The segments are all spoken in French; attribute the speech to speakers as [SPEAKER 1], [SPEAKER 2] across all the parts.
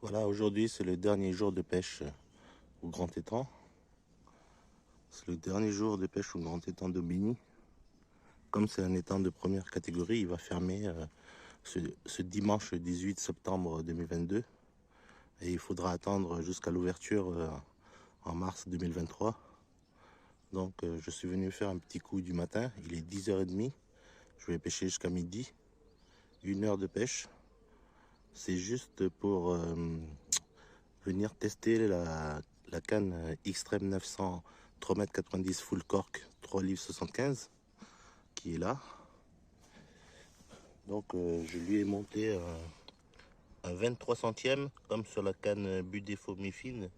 [SPEAKER 1] Voilà, aujourd'hui c'est le dernier jour de pêche au Grand Étang. C'est le dernier jour de pêche au Grand Étang d'Aubigny. Comme c'est un étang de première catégorie, il va fermer ce dimanche 18 septembre 2022. Et il faudra attendre jusqu'à l'ouverture en mars 2023. Donc je suis venu faire un petit coup du matin, il est 10h30. Je vais pêcher jusqu'à midi, 1 heure de pêche. C'est juste pour venir tester la canne Xtreme 900 3,90 m full cork 3 livres 75 qui est là. Donc je lui ai monté un 23 centièmes comme sur la canne Budefo mi-fine.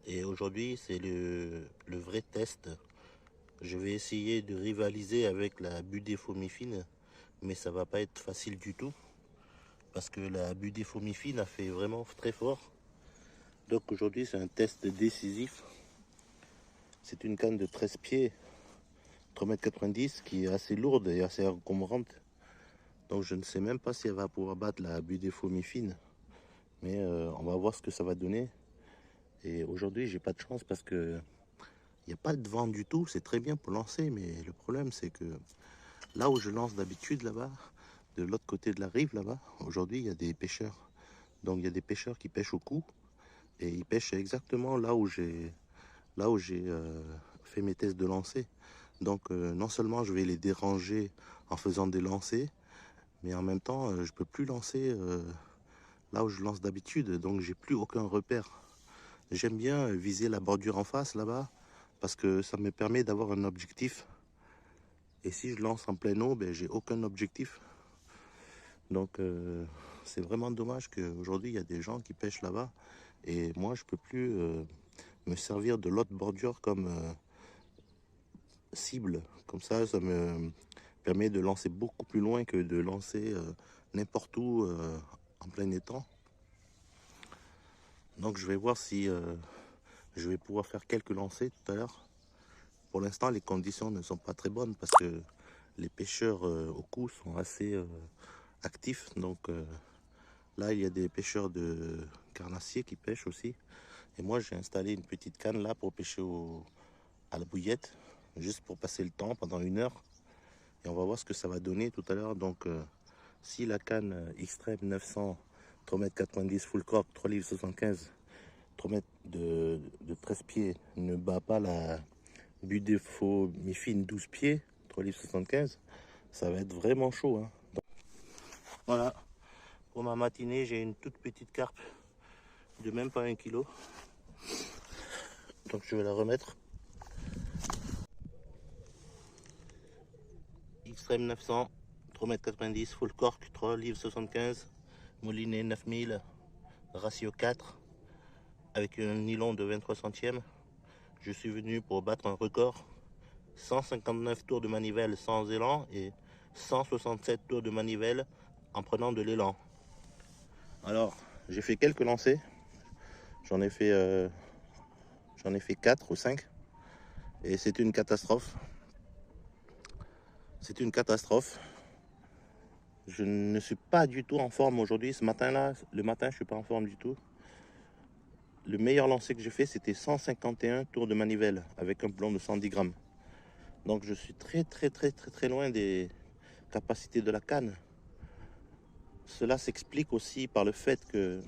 [SPEAKER 1] Et aujourd'hui c'est le vrai test. Je vais essayer de rivaliser avec la Budefo mi-fine, mais ça va pas être facile du tout parce que la Budefo mi-fine a fait vraiment très fort. Donc aujourd'hui c'est un test décisif. C'est une canne de 13 pieds 3,90 m qui est assez lourde et assez encombrante. Donc je ne sais même pas si elle va pouvoir battre la Budefo mi-fine. Mais on va voir ce que ça va donner. Et aujourd'hui j'ai pas de chance parce que il n'y a pas de vent du tout. C'est très bien pour lancer, mais le problème c'est que là où je lance d'habitude là-bas, de l'autre côté de la rive là-bas, aujourd'hui il y a des pêcheurs. Donc il y a des pêcheurs qui pêchent au cou et ils pêchent exactement là où j'ai fait mes tests de lancer. Donc non seulement je vais les déranger en faisant des lancers, mais en même temps je peux plus lancer là où je lance d'habitude, donc j'ai plus aucun repère. J'aime bien viser la bordure en face là-bas parce que ça me permet d'avoir un objectif. Et si je lance en pleine eau, ben, j'ai aucun objectif. Donc c'est vraiment dommage qu'aujourd'hui il y a des gens qui pêchent là-bas et moi je peux plus me servir de l'autre bordure comme cible. Comme ça me permet de lancer beaucoup plus loin que de lancer n'importe où en plein étang. Donc je vais voir si je vais pouvoir faire quelques lancers tout à l'heure. Pour l'instant les conditions ne sont pas très bonnes parce que les pêcheurs au cou sont assez actifs. Donc là il y a des pêcheurs de carnassiers qui pêchent aussi. Et moi j'ai installé une petite canne là pour pêcher à la bouillette, juste pour passer le temps pendant 1 heure. Et on va voir ce que ça va donner tout à l'heure. Donc si la canne Xtreme 900 3,90 m full cork 3 livres 75 3 mètres de 13 pieds ne bat pas la Budefo mi-fine 12 pieds 3 livres 75, ça va être vraiment chaud, hein. Donc, voilà, pour ma matinée j'ai une toute petite carpe de même pas 1 kg. Donc je vais la remettre. Xtreme 900 3,90 m full cork 3 livres 75, moulinet 9000 ratio 4 avec un nylon de 23 centièmes. Je suis venu pour battre un record, 159 tours de manivelle sans élan et 167 tours de manivelle en prenant de l'élan. Alors j'ai fait quelques lancers, j'en ai fait 4 ou 5 et c'est une catastrophe. C'est une catastrophe. Je ne suis pas du tout en forme aujourd'hui. Ce matin-là, le matin, je suis pas en forme du tout. Le meilleur lancer que j'ai fait, c'était 151 tours de manivelle avec un plomb de 110 grammes. Donc je suis très loin des capacités de la canne. Cela s'explique aussi par le fait que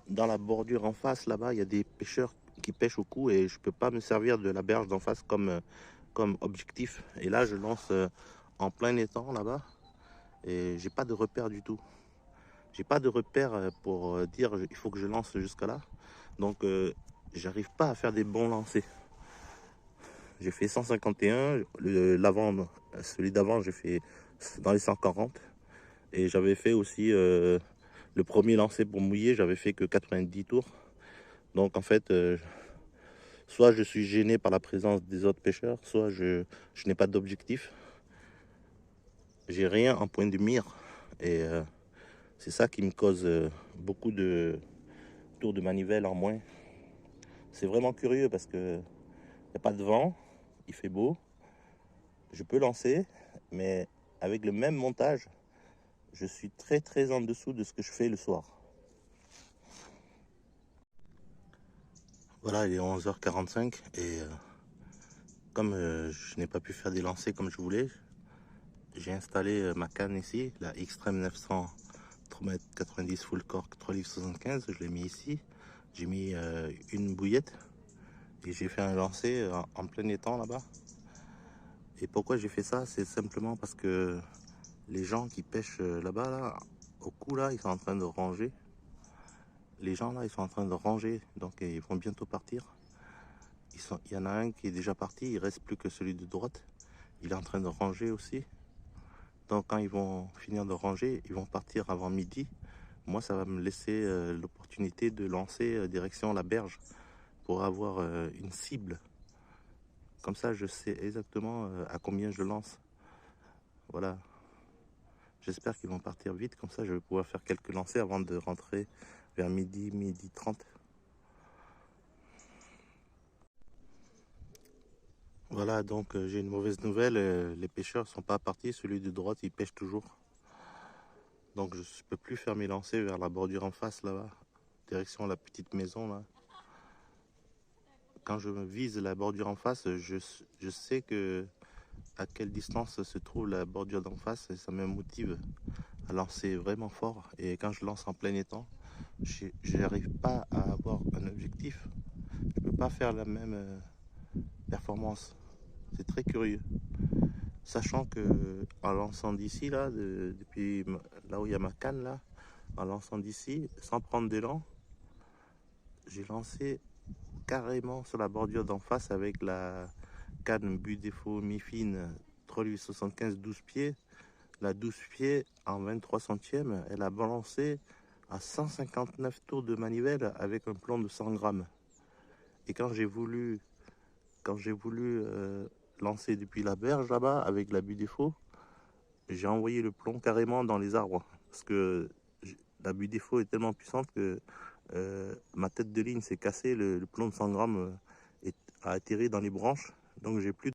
[SPEAKER 1] dans la bordure en face, là-bas, il y a des pêcheurs qui pêchent au cou et je peux pas me servir de la berge d'en face comme objectif. Et là, je lance en plein étang là-bas et j'ai pas de repère du tout. J'ai pas de repère pour dire il faut que je lance jusqu'à là. Donc j'arrive pas à faire des bons lancers. J'ai fait 151, celui d'avant j'ai fait dans les 140. Et j'avais fait aussi le premier lancer pour mouiller, j'avais fait que 90 tours. Donc en fait, soit je suis gêné par la présence des autres pêcheurs, soit je n'ai pas d'objectif. J'ai rien en point de mire. Et c'est ça qui me cause beaucoup de tours de manivelle en moins. C'est vraiment curieux parce que il n'y a pas de vent, il fait beau, je peux lancer, mais avec le même montage, je suis très en dessous de ce que je fais le soir. Voilà, il est 11h45 et comme je n'ai pas pu faire des lancers comme je voulais, j'ai installé ma canne ici, la Xtreme 900 3,90 m full cork 3,75 livres. Je l'ai mis ici. J'ai mis une bouillette et j'ai fait un lancer en plein étang là-bas. Et pourquoi j'ai fait ça? C'est simplement parce que les gens qui pêchent là-bas, là, au coup là, ils sont en train de ranger. Les gens là, ils sont en train de ranger, donc ils vont bientôt partir. Il y en a un qui est déjà parti, il reste plus que celui de droite. Il est en train de ranger aussi. Donc quand ils vont finir de ranger, ils vont partir avant midi. Moi, ça va me laisser l'opportunité de lancer direction la berge pour avoir une cible. Comme ça, je sais exactement à combien je lance. Voilà. J'espère qu'ils vont partir vite. Comme ça, je vais pouvoir faire quelques lancers avant de rentrer vers midi, midi 30. Voilà, donc j'ai une mauvaise nouvelle. Les pêcheurs sont pas partis. Celui de droite, il pêche toujours. Donc je ne peux plus faire mes lancers vers la bordure en face là-bas. Direction la petite maison là. Quand je vise la bordure en face, je sais que à quelle distance se trouve la bordure d'en face et ça me motive à lancer vraiment fort. Et quand je lance en plein étang, je n'arrive pas à avoir un objectif. Je ne peux pas faire la même performance. C'est très curieux. Sachant que en lançant d'ici, là, depuis là où il y a ma canne, là, en lançant d'ici, sans prendre d'élan, j'ai lancé carrément sur la bordure d'en face avec la canne but défaut mi-fine 3,75 12 pieds. La 12 pieds en 23 centièmes, elle a balancé à 159 tours de manivelle avec un plomb de 100 grammes. Et quand j'ai voulu lancer depuis la berge là-bas avec la but défaut, j'ai envoyé le plomb carrément dans les arbres. Parce que la but défaut est tellement puissante que ma tête de ligne s'est cassée, le plomb de 100 grammes a atterri dans les branches. Donc j'ai plus